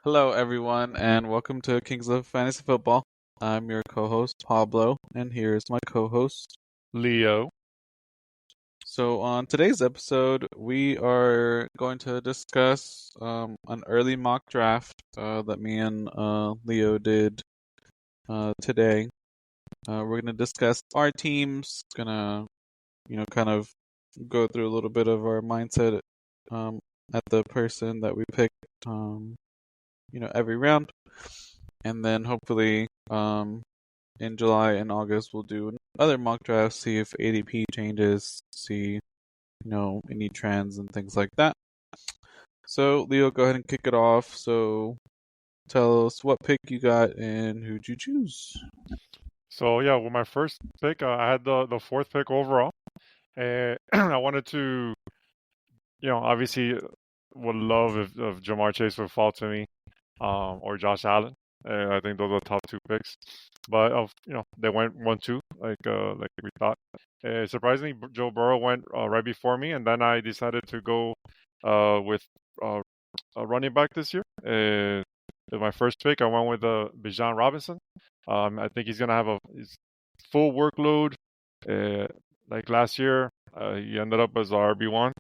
Hello, everyone, and welcome to Kings of Fantasy Football. I'm your co-host Pablo, and here's my co-host. Leo. So, on today's episode, we are going to discuss an early mock draft that me and Leo did today. We're going to discuss our teams. Gonna, kind of go through a little bit of our mindset um, at the person that we picked, every round, and then hopefully in July and August we'll do other mock drafts, see if ADP changes, see any trends and things like that. So Leo, go ahead and kick it off. So tell us what pick you got and who'd you choose? So yeah, with my first pick, I had the fourth pick overall. I wanted to, obviously would love if Jamar Chase would fall to me, or Josh Allen. I think those are the top two picks. But they went 1-2 like we thought. Surprisingly, Joe Burrow went right before me, and then I decided to go with a running back this year. With my first pick, I went with Bijan Robinson. I think he's gonna have his full workload. Uh, like last year, he ended up as RB1,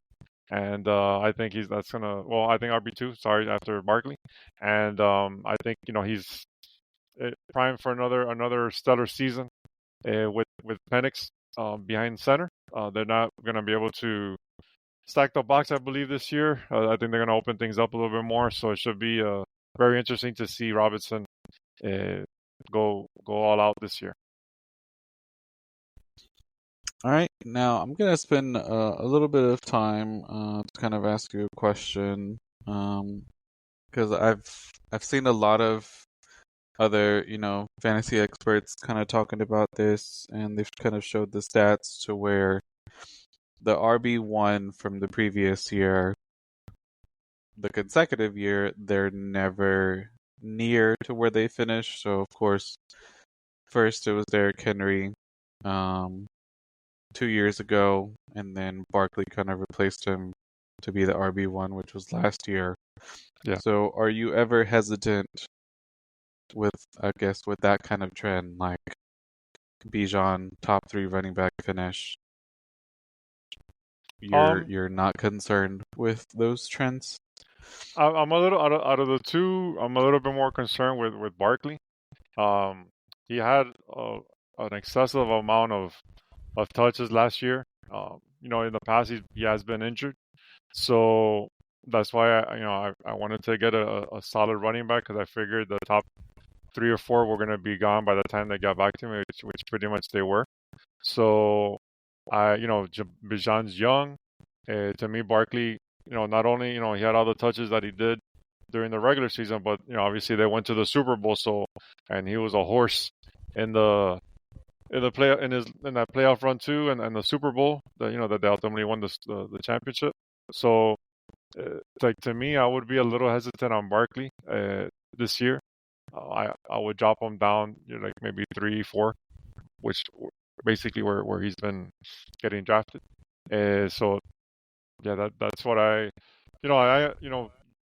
and I think that's gonna. Well, I think RB2. Sorry, after Barkley, and I think he's primed for another stellar season with Penix behind center. They're not gonna be able to stack the box, I believe, this year. I think they're gonna open things up a little bit more, so it should be very interesting to see Robinson uh, go all out this year. All right, now I'm gonna spend a little bit of time to kind of ask you a question, because I've seen a lot of other fantasy experts kind of talking about this, and they've kind of showed the stats to where the RB1 from the previous year, the consecutive year, they're never near to where they finished. So, of course, first it was Derrick Henry um, 2 years ago, and then Barkley kind of replaced him to be the RB1, which was last year. Yeah. So, are you ever hesitant with, I guess, with that kind of trend, like Bijan top three running back finish? You're Um, you're not concerned with those trends? I'm a little out of the two. I'm a little bit more concerned with Barkley. Um, he had an excessive amount of touches last year. In the past he has been injured, so that's why I wanted to get a solid running back because I figured the top three or four were going to be gone by the time they got back to me, which pretty much they were. So Bijan's young. To me, Barkley, not only he had all the touches that he did during the regular season, but obviously they went to the Super Bowl, so and he was a horse in the play in that playoff run too, and the Super Bowl that they ultimately won the championship. So, like to me, I would be a little hesitant on Barkley this year. I would drop him down, like maybe 3, 4, which basically where he's been getting drafted. So yeah, that's what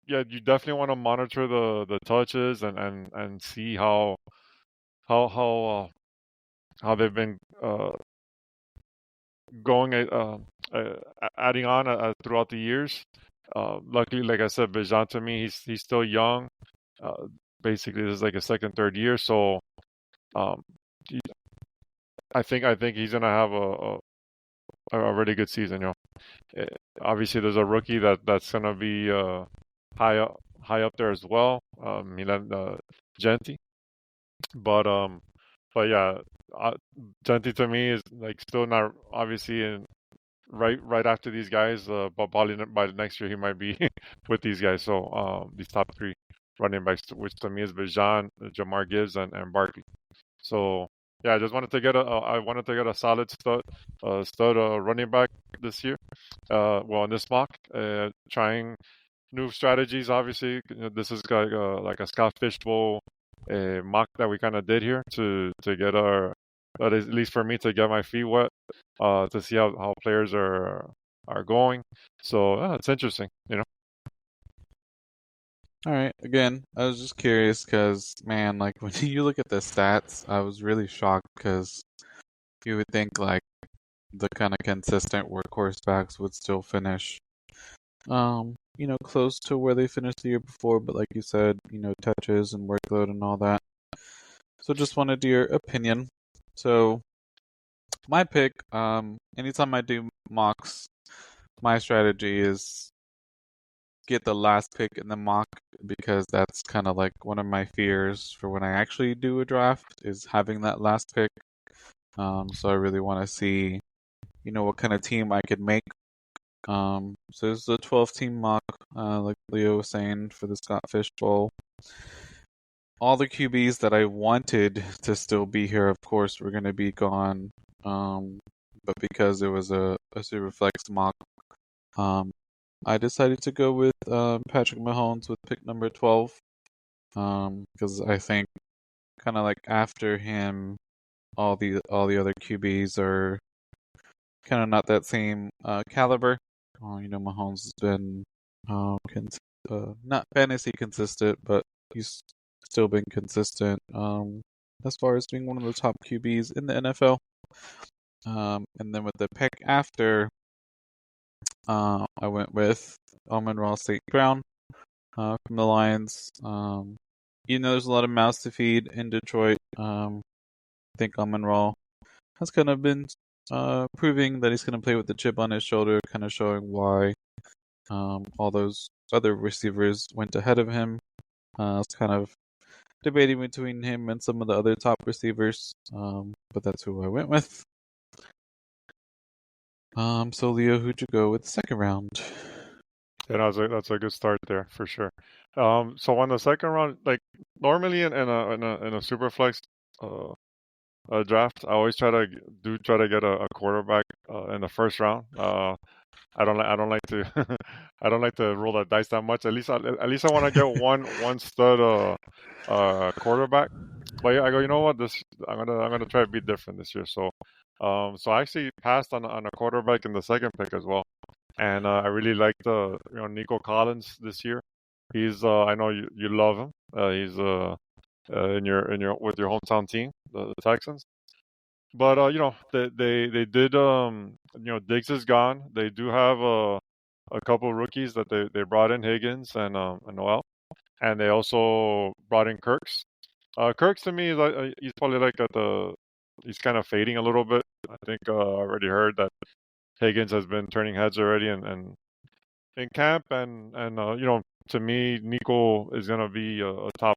yeah, you definitely want to monitor the touches and see how how uh, how they've been going adding on throughout the years. Luckily, like I said, Bijan to me, he's still young. Uh, Basically, this is like a second, third year, so um, he- I think he's gonna have a really good season. Uh, Obviously, there's a rookie that's gonna be high up there as well, Milan Genti. But but yeah, uh, Genti to me is like still not obviously in right after these guys. But probably by the next year he might be with these guys. So these top three running backs, which to me is Bijan, Jamar Gibbs, and Barkley. So yeah, I wanted to get a solid stud running back this year. Well, in this mock, trying new strategies. Obviously, this is like a Scott Fishbowl mock that we kind of did here to get at least for me to get my feet wet, to see how players are going. So it's interesting. All right. Again, I was just curious because, man, like when you look at the stats, I was really shocked because you would think like the kind of consistent workhorse backs would still finish, close to where they finished the year before. But like you said, touches and workload and all that. So just wanted your opinion. So my pick, anytime I do mocks, my strategy is get the last pick in the mock because that's kind of like one of my fears for when I actually do a draft is having that last pick. So I really want to see, what kind of team I could make. So this is a 12-team mock, like Leo was saying for the Scott Fish Bowl. All the QBs that I wanted to still be here, of course, were going to be gone. But because it was a super flex mock, I decided to go with Patrick Mahomes with pick number 12. Because I think kind of like after him, all the other QBs are kind of not that same caliber. Mahomes has been not fantasy consistent, but he's still been consistent as far as being one of the top QBs in the NFL. And then with the pick after, I went with Amon-Ra St. Brown from the Lions. There's a lot of mouths to feed in Detroit. I think Amon-Ra has kind of been proving that he's going to play with the chip on his shoulder, kind of showing why all those other receivers went ahead of him. It's kind of debating between him and some of the other top receivers, but that's who I went with. So Leo, who'd you go with the second round? Yeah, that's a good start there for sure. So on the second round, like normally in a super flex draft, I always try to get a quarterback in the first round. I don't like to I don't like to roll the dice that much. At least I want to get one stud quarterback. But yeah, I go, you know what? I'm gonna try to be different this year. So I actually passed on a quarterback in the second pick as well, and I really liked Nico Collins this year. He's I know you love him. He's in your with your hometown team, the Texans. But they did Diggs is gone. They do have a couple rookies that they brought in, Higgins and Noel, and they also brought in Kirks. Kirks to me is he's probably like he's kind of fading a little bit. I think I already heard that Higgins has been turning heads already and in camp and to me Nico is gonna be a top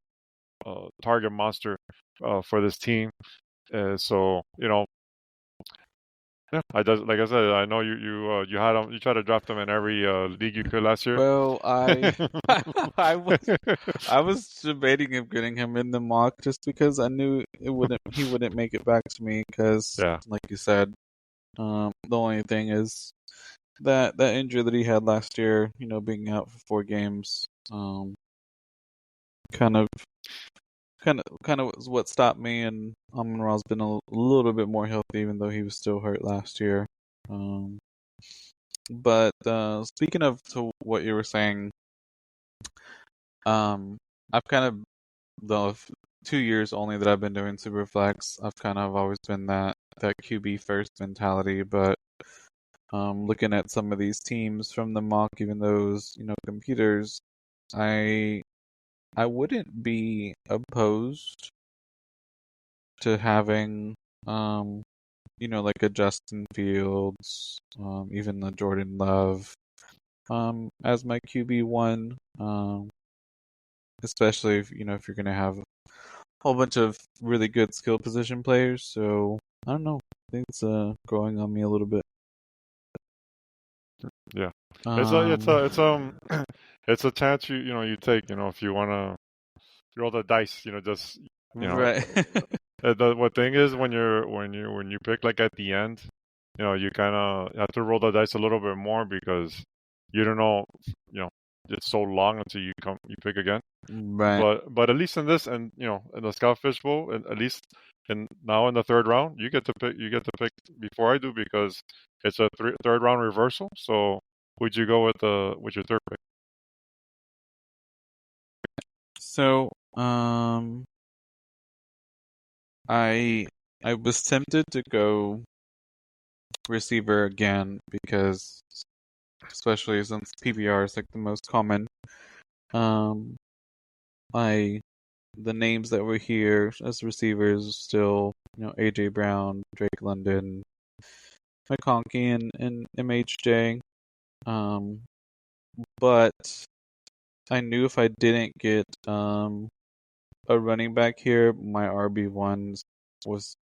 target monster for this team. So yeah, like I said, I know you had him. You tried to draft him in every league you could last year. Well, I I was I was debating of getting him in the mock just because I knew he wouldn't make it back to me because, Yeah, like you said, the only thing is that injury that he had last year, being out for 4 games, kind of kind of was what stopped me. And Amon-Ra's been a little bit more healthy, even though he was still hurt last year. Um, but speaking of to what you were saying, I've kind of the 2 years only that I've been doing Superflex, I've kind of always been that QB first mentality. But looking at some of these teams from the mock, even those computers, I I wouldn't be opposed to having like a Justin Fields, even the Jordan Love, as my QB1, especially if you're gonna have a whole bunch of really good skill position players. So I don't know. I think it's growing on me a little bit. yeah. Um, It's a chance you take. If you wanna roll the dice, just you know. right. The what thing is when you pick like at the end, you kind of have to roll the dice a little bit more because you don't know, it's so long until you pick again. Right. But at least in this and in the Scout Fish Bowl, at least now in the third round, you get to pick before I do because it's a third round reversal. So would you go with your third pick? So, I was tempted to go receiver again because, especially since PPR is like the most common. Um, I the names that were here as receivers still, AJ Brown, Drake London, McConkey, and MHJ. Um, but I knew if I didn't get a running back here, my RB1 was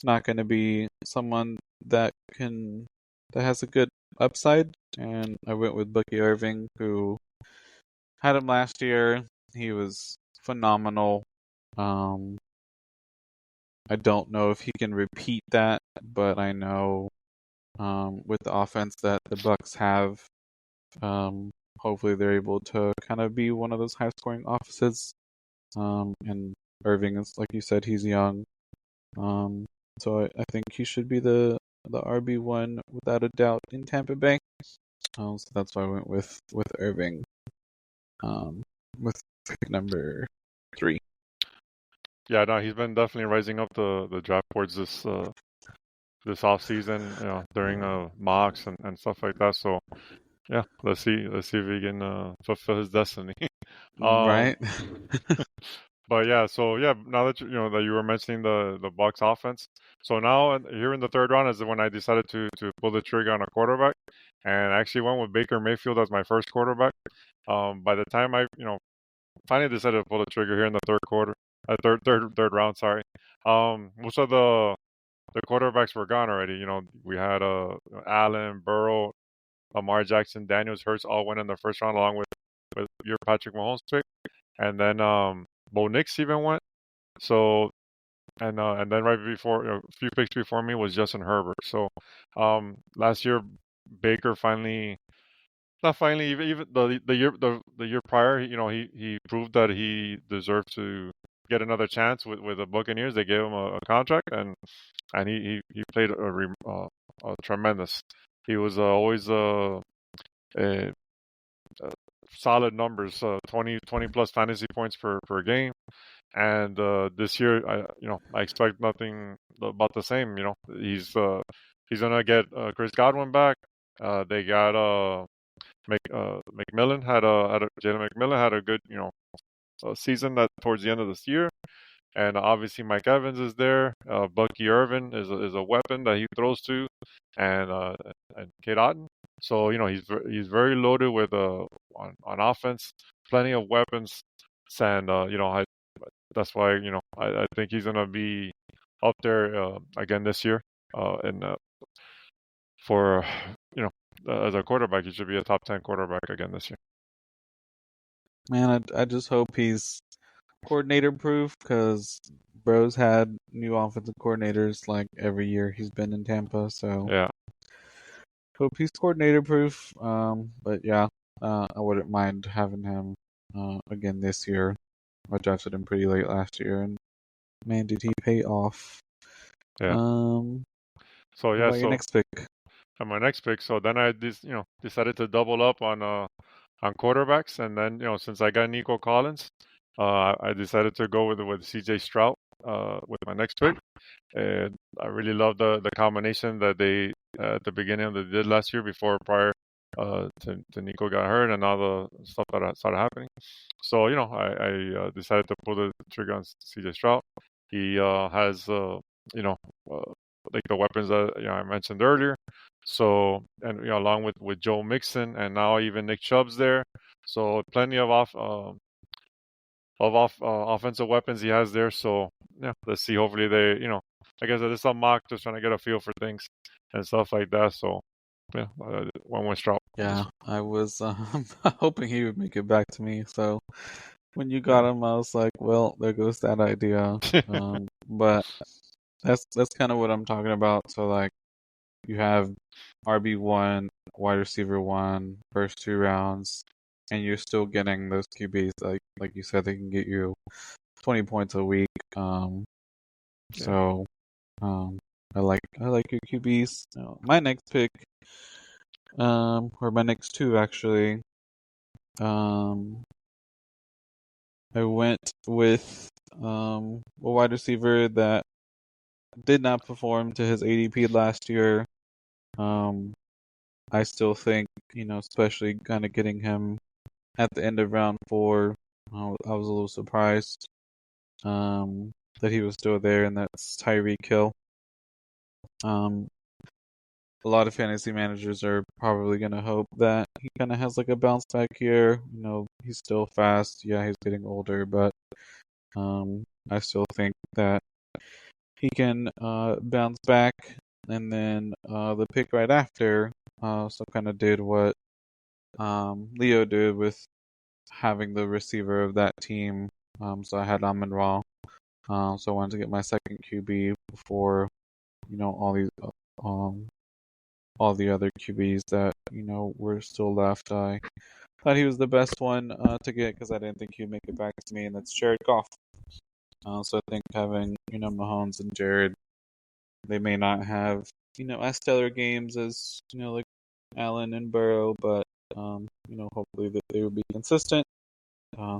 not going to be someone that has a good upside, and I went with Bucky Irving, who had him last year. He was phenomenal. Um, I don't know if he can repeat that, but I know with the offense that the Bucks have, um, hopefully they're able to kind of be one of those high-scoring offenses. And Irving is, like you said, he's young. So I think he should be the RB1 without a doubt in Tampa Bay. So that's why I went with Irving. With pick number 3. Yeah, no, he's been definitely rising up the draft boards this off season, during mocks and stuff like that. So yeah, let's see if he can fulfill his destiny. Right? But yeah, so yeah, now that that you were mentioning the Bucks offense, so now here in the third round is when I decided to pull the trigger on a quarterback, and I actually went with Baker Mayfield as my first quarterback. By the time I finally decided to pull the trigger here in the third round, sorry. Most of the quarterbacks were gone already. We had Allen, Burrow, Lamar Jackson, Daniels, Hurts all went in the first round along with your Patrick Mahomes pick, and then Bo Nix even went. So and then right before a few picks before me was Justin Herbert. So last year Baker finally. Not finally, even the year prior, he proved that he deserved to get another chance with the Buccaneers. They gave him a contract, and he played a tremendous. He was always uh, solid numbers, 20 plus fantasy points per game. And this year, I expect nothing about the same. He's gonna get Chris Godwin back. They got McMillan Jalen McMillan had a good season that towards the end of this year, and obviously Mike Evans is there. Bucky Irvin is a weapon that he throws to, and Kate Otten. So he's very loaded with on offense, plenty of weapons, and that's why I think he's gonna be up there again this year, and for as a quarterback, he should be a top 10 quarterback again this year. Man, I just hope he's coordinator proof because Bro's had new offensive coordinators like every year he's been in Tampa. So Yeah, hope he's coordinator proof. But yeah, I wouldn't mind having him again this year. I drafted him pretty late last year, and man, did he pay off. yeah. So What yeah, about your next pick? and my next pick. So then I decided to double up on quarterbacks, and then since I got Nico Collins, I decided to go with C.J. Stroud with my next pick. And I really love the combination that they at the beginning of the did last year prior to Nico got hurt and all the stuff that started happening. So I decided to pull the trigger on C.J. Stroud. He has like the weapons that I mentioned earlier. So and along with Joe Mixon and now even Nick Chubb's there. So plenty of offensive weapons he has there. So yeah, let's see. Hopefully they like I said, it's a mock, just trying to get a feel for things and stuff like that. So yeah, one Stroud. Yeah, I was hoping he would make it back to me. So when you got him, I was like, well, there goes that idea. But that's kind of what I'm talking about. So like, you have RB1, wide receiver 1, first 2 rounds, and you're still getting those QBs. Like you said, they can get you 20 points a week. So I like your QBs. My next pick, or my next two actually, I went with a wide receiver that did not perform to his ADP last year. I still think, especially kind of getting him at the end of round 4, I was a little surprised that he was still there, and that's Tyreek Hill. A lot of fantasy managers are probably going to hope that he kind of has like a bounce back year. He's still fast. Yeah, he's getting older, but I still think that he can bounce back. And then the pick right after so kind of did what Leo did with having the receiver of that team. So I had Amon-Ra. So I wanted to get my second QB before um, all the other QBs that were still left. I thought he was the best one to get because I didn't think he'd make it back to me, and that's Jared Goff. So I think having Mahomes and Jared, they may not have as stellar games as like Allen and Burrow, but hopefully that they will be consistent.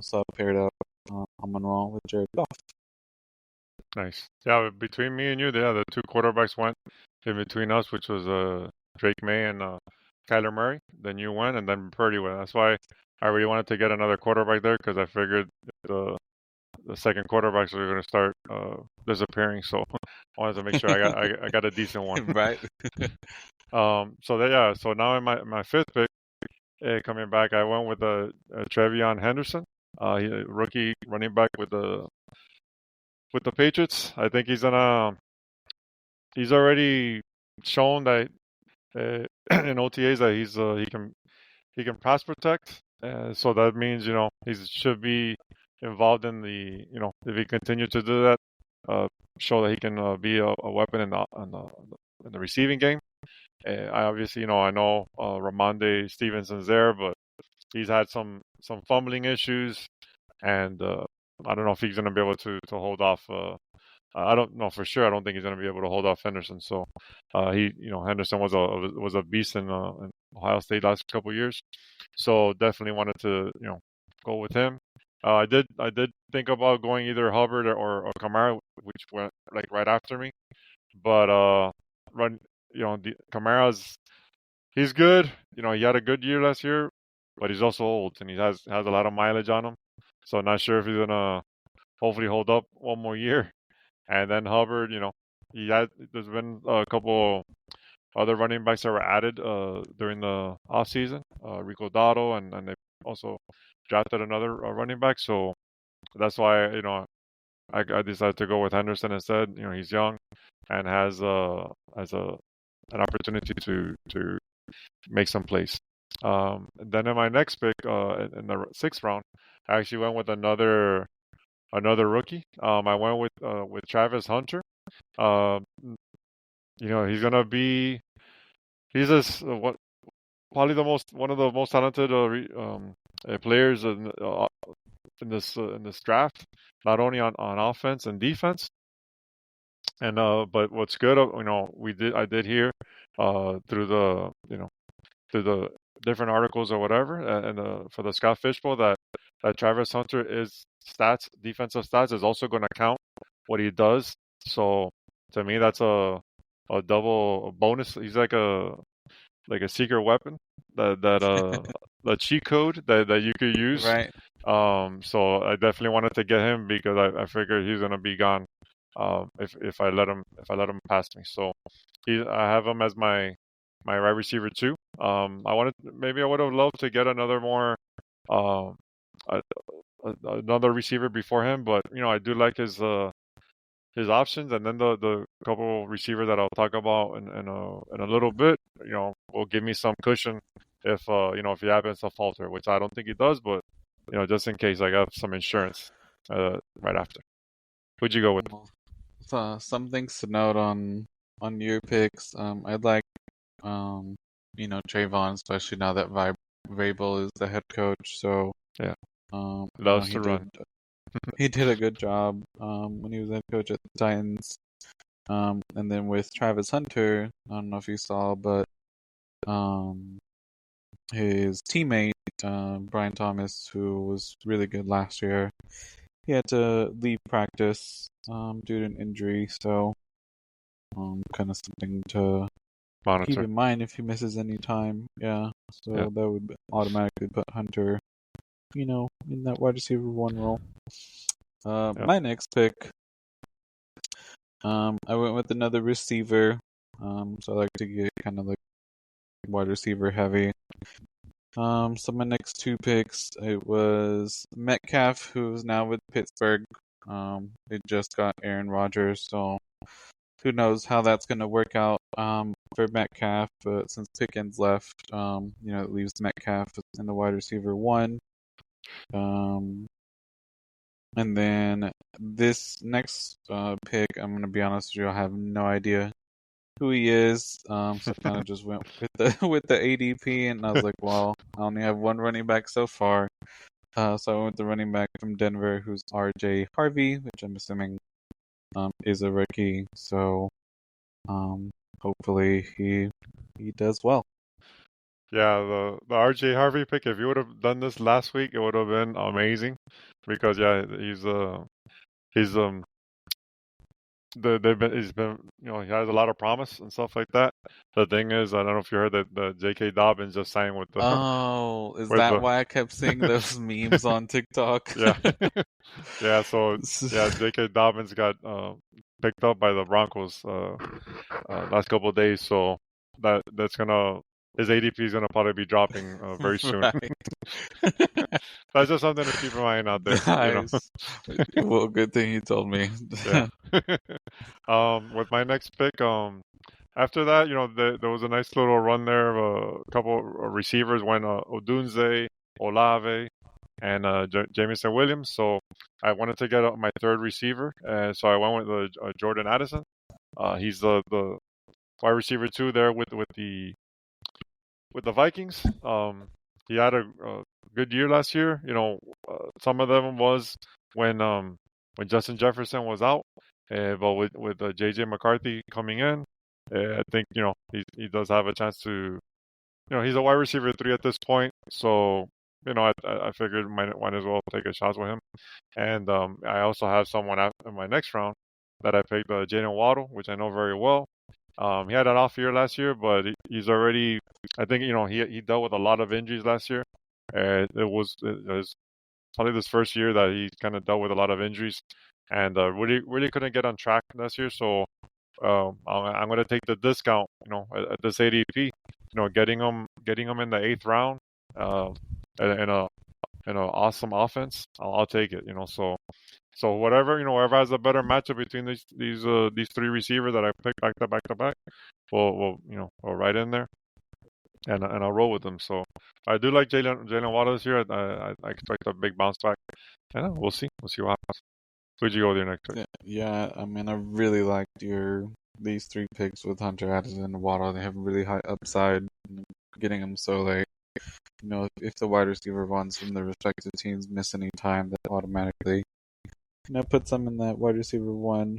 So I paired up Amon-Ra with Jared Goff. Nice. Yeah, between me and you, the two quarterbacks went in between us, which was Drake May and Kyler Murray. Then you went, and then Purdy went. That's why I really wanted to get another quarterback there because I figured the second quarterbacks were going to start disappearing. So I wanted to make sure I got a decent one. Right. So now in my fifth pick, coming back, I went with Trevion Henderson, rookie running back with the Patriots. I think he's already shown that in OTAs that he can pass protect. So that means he should be involved in if he continues to do that, show that he can be a weapon in the receiving game. I obviously I know Ramondre Stevenson's there, but he's had some fumbling issues, and I don't know if he's going to be able to hold off. I don't know for sure. I don't think he's going to be able to hold off Henderson. So Henderson was a beast in Ohio State last couple of years. So definitely wanted to go with him. I did think about going either Hubbard or Kamara, which went like right after me. But Kamara's he's good. He had a good year last year, but he's also old and he has a lot of mileage on him. So not sure if he's gonna hopefully hold up one more year. And then Hubbard, there's been a couple other running backs that were added during the offseason, Rico Dotto, and they also drafted another running back. So that's why I decided to go with Henderson instead. He's young and has an opportunity to make some plays. Then in my next pick, in the sixth round, I actually went with another rookie. I went with Travis Hunter. He's gonna be what probably one of the most talented players in this draft, not only on offense and defense. And but what's good, I did hear through the different articles or whatever, and for the Scott Fishbowl that Travis Hunter defensive stats is also going to count what he does. So to me, that's a double bonus. He's like a secret weapon that the cheat code that you could use. Right. So I definitely wanted to get him because I figured he's gonna be gone if I let him pass me. So I have him as my wide receiver too. I would have loved to get another another receiver before him, but I do like his options, and then the couple receiver that I'll talk about in a little bit, will give me some cushion if if he happens to falter, which I don't think he does, but just in case I got some insurance right after. Who'd you go with? So some things to note on your picks. I'd like Trayvon, especially now that Vrabel is the head coach. So yeah, loves to run. He did a good job when he was head coach at the Titans. And then with Travis Hunter, I don't know if you saw, but his teammate, Brian Thomas, who was really good last year, he had to leave practice due to an injury. So, kind of something to keep Monitor. in mind if he misses any time. Yeah. Yeah. So that would automatically put Hunter, in that wide receiver one role. Yeah. My next pick, I went with another receiver. So I like to get kind of like wide receiver heavy. So my next two picks, it was Metcalf, who's now with Pittsburgh. They just got Aaron Rodgers, so who knows how that's going to work out for Metcalf. But since Pickens left, it leaves Metcalf in the wide receiver one. And then this next pick, I'm going to be honest with you, I have no idea who he is. So I kind of just went with the with the ADP, and I was like, well, I only have one running back so far. So I went with the running back from Denver, who's RJ Harvey, which I'm assuming is a rookie. So hopefully he does well. Yeah, the RJ Harvey pick, if you would have done this last week, it would have been amazing because yeah, he's he's been he has a lot of promise and stuff like that. The thing is, I don't know if you heard that the J.K. Dobbins just signed with the Oh, is with that the why I kept seeing those memes on TikTok? yeah. Yeah, so yeah, J.K. Dobbins got picked up by the Broncos last couple of days, so that's gonna his ADP is gonna probably be dropping very soon. Right. That's just something to keep in mind out there, Nice. Well, good thing you told me. Yeah. With my next pick, after that, there was a nice little run there of a couple of receivers went Odunze, Olave, and Jamison Williams. So I wanted to get my third receiver, so I went with Jordan Addison. He's the wide receiver two there with the Vikings. He had a good year last year. Some of them was when Justin Jefferson was out, but with JJ McCarthy coming in, I think he does have a chance to. He's a wide receiver three at this point, so I figured might as well take a shot with him. And I also have someone out in my next round that I picked, Jalen Waddle, which I know very well. He had an off year last year, but he's already. I think he dealt with a lot of injuries last year. It was probably this first year that he kind of dealt with a lot of injuries, and really couldn't get on track last year. So I'm going to take the discount, at this ADP. Getting him in the 8th round, in a awesome offense, I'll take it. So whoever has a better matchup between these three receivers that I picked back to back, we'll right in there, and I'll roll with them. So I do like Jalen Waddle this year. I expect a big bounce back, and we'll see what happens. Who'd you go with your next pick? Yeah, I mean, I really liked these three picks with Hunter Addison and Waddle. They have really high upside. Getting them so late. If the wide receiver ones from the respective teams miss any time, that automatically puts them in that wide receiver one.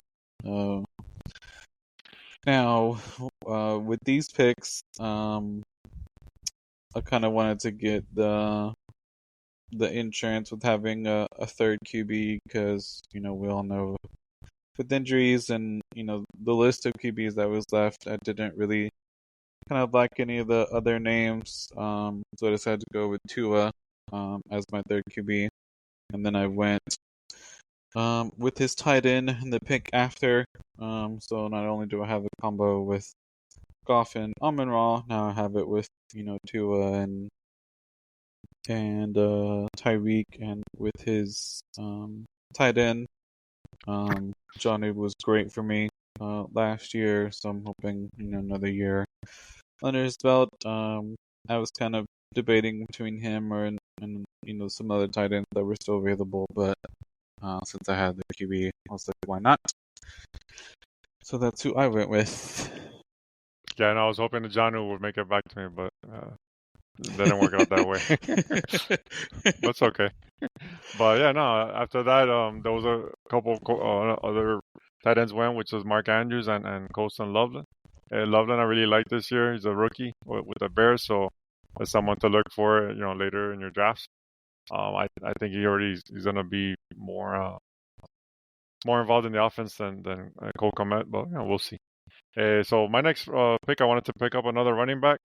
Now, with these picks, I kind of wanted to get the insurance with having a third QB because we all know with injuries and the list of QBs that was left, I didn't really kind of like any of the other names, so I decided to go with Tua as my third QB, and then I went with his tight end in the pick after. So not only do I have a combo with Goff and Amon-Ra, now I have it with Tua and Tyreek, and with his tight end. Johnny was great for me last year, so I'm hoping another year under his belt. I was kind of debating between him and some other tight ends that were still available, but since I had the QB, I was like, why not? So that's who I went with. Yeah, and I was hoping that John would make it back to me, but it didn't work out that way. That's okay. But yeah, no. After that, there was a couple other tight ends went, which was Mark Andrews and Colston Loveland. Loveland, I really like this year. He's a rookie with the Bears, so as someone to look for, later in your drafts. I think he's gonna be more involved in the offense than Cole Kmet, but we'll see. So my next pick, I wanted to pick up another running back,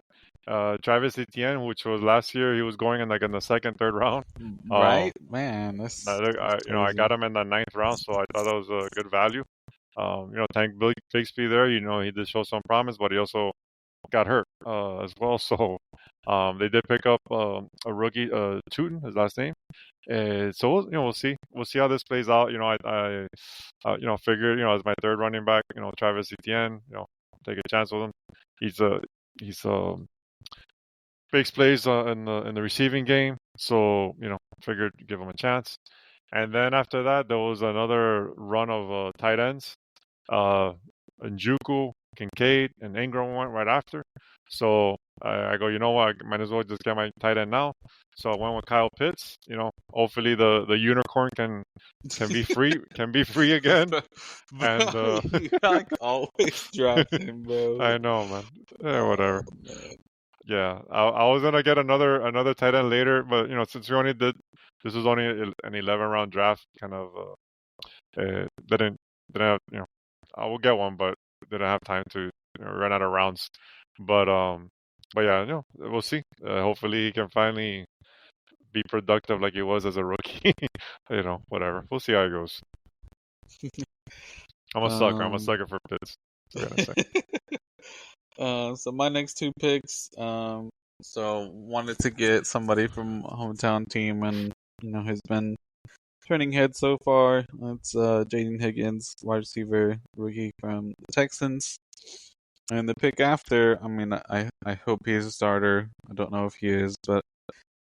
Travis Etienne, which was last year. He was going in the second, third round. Right, man. That's I crazy. got him in the ninth round, so I thought that was a good value. Tank Bigsby there, he did show some promise, but he also got hurt as well. So they did pick up a rookie, Tootin, his last name. So we'll see. We'll see how this plays out. Figured, as my third running back, Travis Etienne, take a chance with him. He's big plays in the receiving game. So figured give him a chance. And then after that, there was another run of tight ends. Njoku, Kincaid, and Ingram went right after. So I go, you know what? I might as well just get my tight end now. So I went with Kyle Pitts. Hopefully the unicorn can be free again. Bro, And you like always draft him, bro. I know, man. Whatever. Oh, man. Yeah, I was gonna get another tight end later, but since we only did this was only an 11 round draft, kind of didn't have I will get one, but didn't have time to run out of rounds. But yeah, we'll see. Hopefully he can finally be productive like he was as a rookie. Whatever. We'll see how it goes. I'm a sucker. I'm a sucker for Pitts. So my next two picks, so wanted to get somebody from a hometown team, and has been turning heads so far. That's Jaden Higgins, wide receiver, rookie from the Texans. And the pick after, I mean, I hope he's a starter. I don't know if he is, but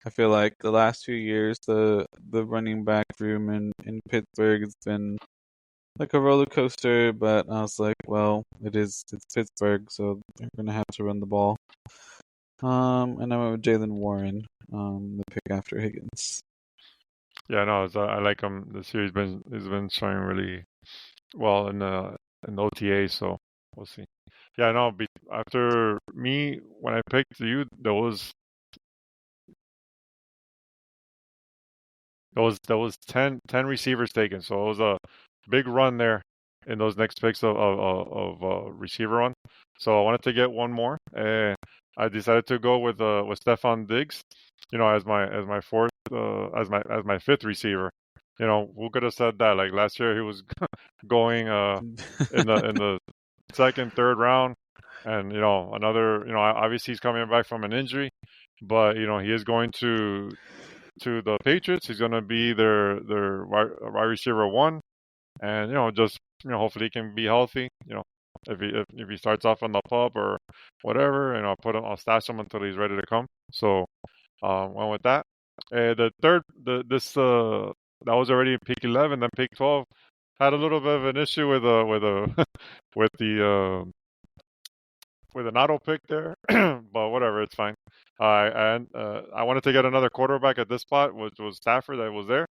I feel like the last few years, the running back room in Pittsburgh has been like a roller coaster. But I was like, well, it's Pittsburgh, so they're gonna have to run the ball. And I went with Jalen Warren, the pick after Higgins. Yeah, no, I like him. The series has been showing really well in the OTA, so we'll see. Yeah, no. After me, when I picked you, there was 10 receivers taken, so it was a big run there in those next picks of receiver run. So I wanted to get one more. I decided to go with Stefon Diggs, as my fourth as my fifth receiver. Who could have said that? Like last year, he was going in the second, third round, and another. Obviously he's coming back from an injury, but he is going to the Patriots. He's going to be their wide receiver one, and just hopefully he can be healthy. If he starts off on the pub or whatever, and I'll stash him until he's ready to come. So went with that. The third, that was already pick 11. Then pick 12 had a little bit of an issue with with the with an auto pick there, but whatever, it's fine. I wanted to get another quarterback at this spot, which was Stafford that was there.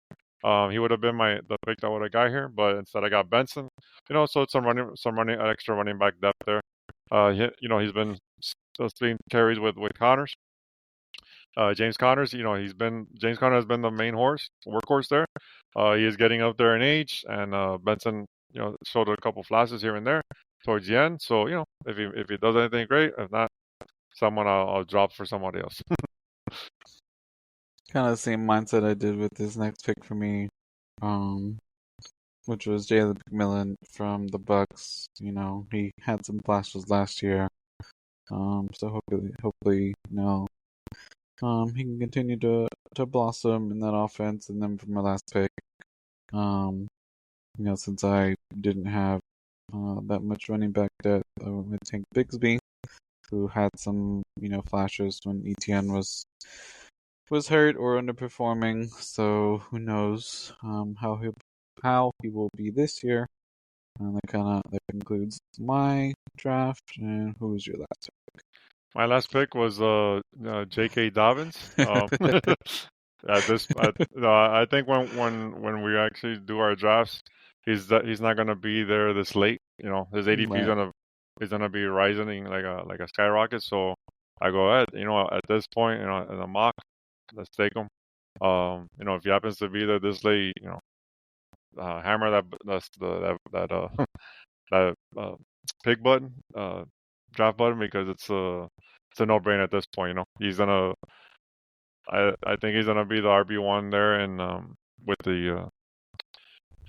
He would have been the pick that would have got here, but instead I got Benson. So it's some extra running back depth there. He's been splitting carries with Connors. James Connors, James Conner has been the main workhorse there. He is getting up there in age, and Benson, showed a couple flashes here and there towards the end. So if he does anything great, if not, someone I'll drop for somebody else. Kind of the same mindset I did with this next pick for me, which was Jalen McMillan from the Bucks. He had some flashes last year. So hopefully, he can continue to blossom in that offense. And then for my last pick, since I didn't have that much running back depth, I went with Tank Bigsby, who had some flashes when ETN was hurt or underperforming. So who knows how he will be this year. And that concludes my draft. And who was your last pick? My last pick was J.K. Dobbins. I think when we actually do our drafts, he's not gonna be there this late. His ADP is gonna be rising like a skyrocket. So I go ahead. At this point, in a mock, let's take him. If he happens to be there this late, hammer that pick button, draft button, because it's a no-brainer at this point. He's gonna. I think he's gonna be the RB1 there, and with the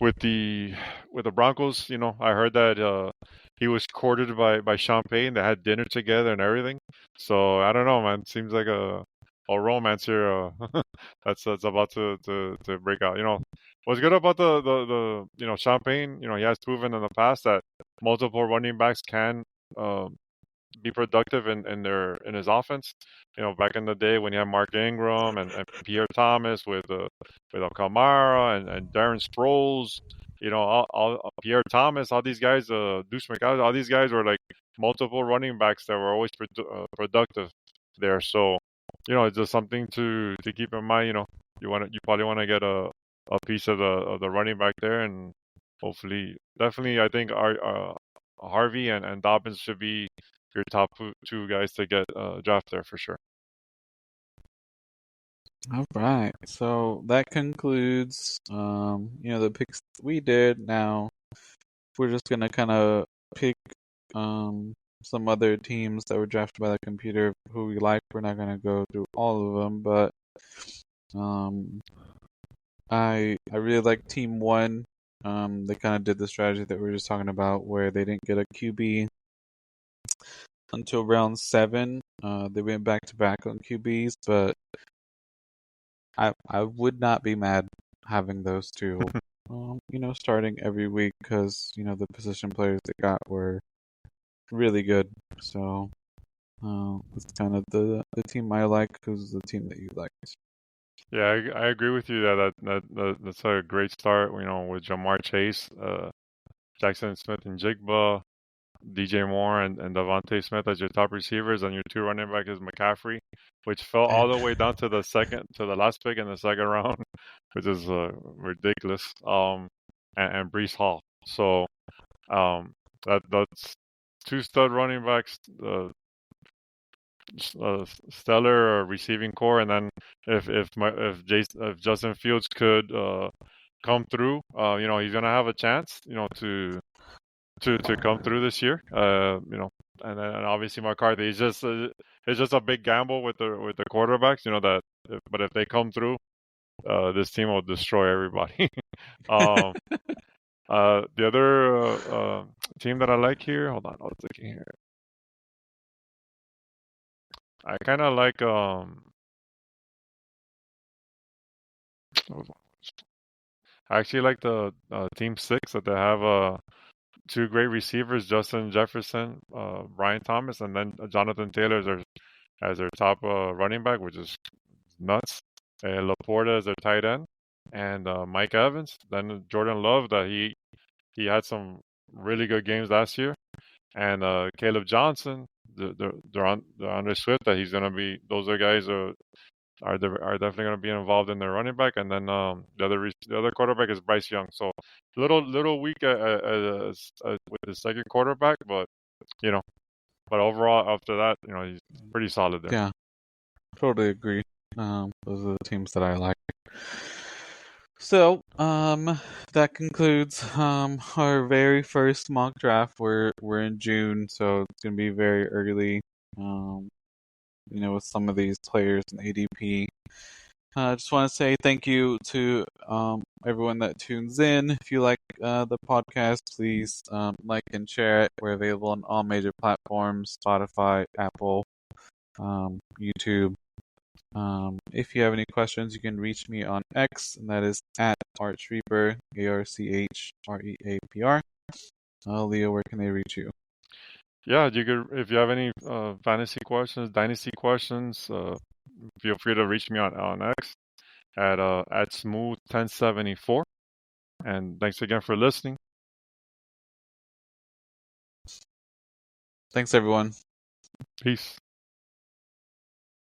with the with the Broncos. I heard that he was courted by Sean Payton. They had dinner together and everything. So I don't know, man. Seems like a romance here that's about to break out. What's good about the Sean Payton? He has proven in the past that multiple running backs can be productive in his offense. Back in the day when you had Mark Ingram and Pierre Thomas with Kamara and Darren Sproles, all Pierre Thomas, all these guys, Deuce McAllister, all these guys were like multiple running backs that were always productive there. So, it's just something to keep in mind. You probably want to get a piece of the running back there, and hopefully, definitely, I think our Harvey and Dobbins should be your top two guys to get draft there for sure. All right. So that concludes, the picks we did. Now we're just gonna kind of pick some other teams that were drafted by the computer who we like. We're not gonna go through all of them, but I really like Team One. They kind of did the strategy that we were just talking about, where they didn't get a QB until round 7. They went back to back on QBs, but I would not be mad having those two, starting every week because the position players they got were really good. So it's kind of the team I like. Who's the team that you like? Yeah, I agree with you that's a great start. With Jamar Chase, Jackson Smith-Njigba, DJ Moore and Devontae Smith as your top receivers, and your two running back is McCaffrey, which fell all the way down to the last pick in the second round, which is ridiculous. And Breece Hall. So that's two stud running backs, stellar receiving core, and then if Justin Fields could come through, he's gonna have a chance, to come through this year. And then obviously McCarthy is just it's just a big gamble with the quarterbacks. But if they come through, this team will destroy everybody. The other team that I like here, hold on, I was looking here. I kind of like I actually like the team 6 that they have two great receivers, Justin Jefferson, Brian Thomas, and then Jonathan Taylor as their top running back, which is nuts. Laporta as their tight end, and Mike Evans. Then Jordan Love, that he had some really good games last year, and Caleb Johnson. They're on their Swift that he's gonna be. Those are guys are definitely going to be involved in their running back, and then the other quarterback is Bryce Young. So little weak with the second quarterback, but overall after that, he's pretty solid there. Yeah, totally agree. Those are the teams that I like. So that concludes our very first mock draft. We're in June, so it's gonna be very early. With some of these players in ADP. I just want to say thank you to everyone that tunes in. If you like the podcast, please like and share it. We're available on all major platforms: Spotify, Apple, YouTube. If you have any questions, you can reach me on X, and that is at ArchReaper, ARCHREAPR. Leo, where can they reach you? Yeah, you could, if you have any fantasy questions, dynasty questions, feel free to reach me on X at smooth1074. And thanks again for listening. Thanks, everyone. Peace.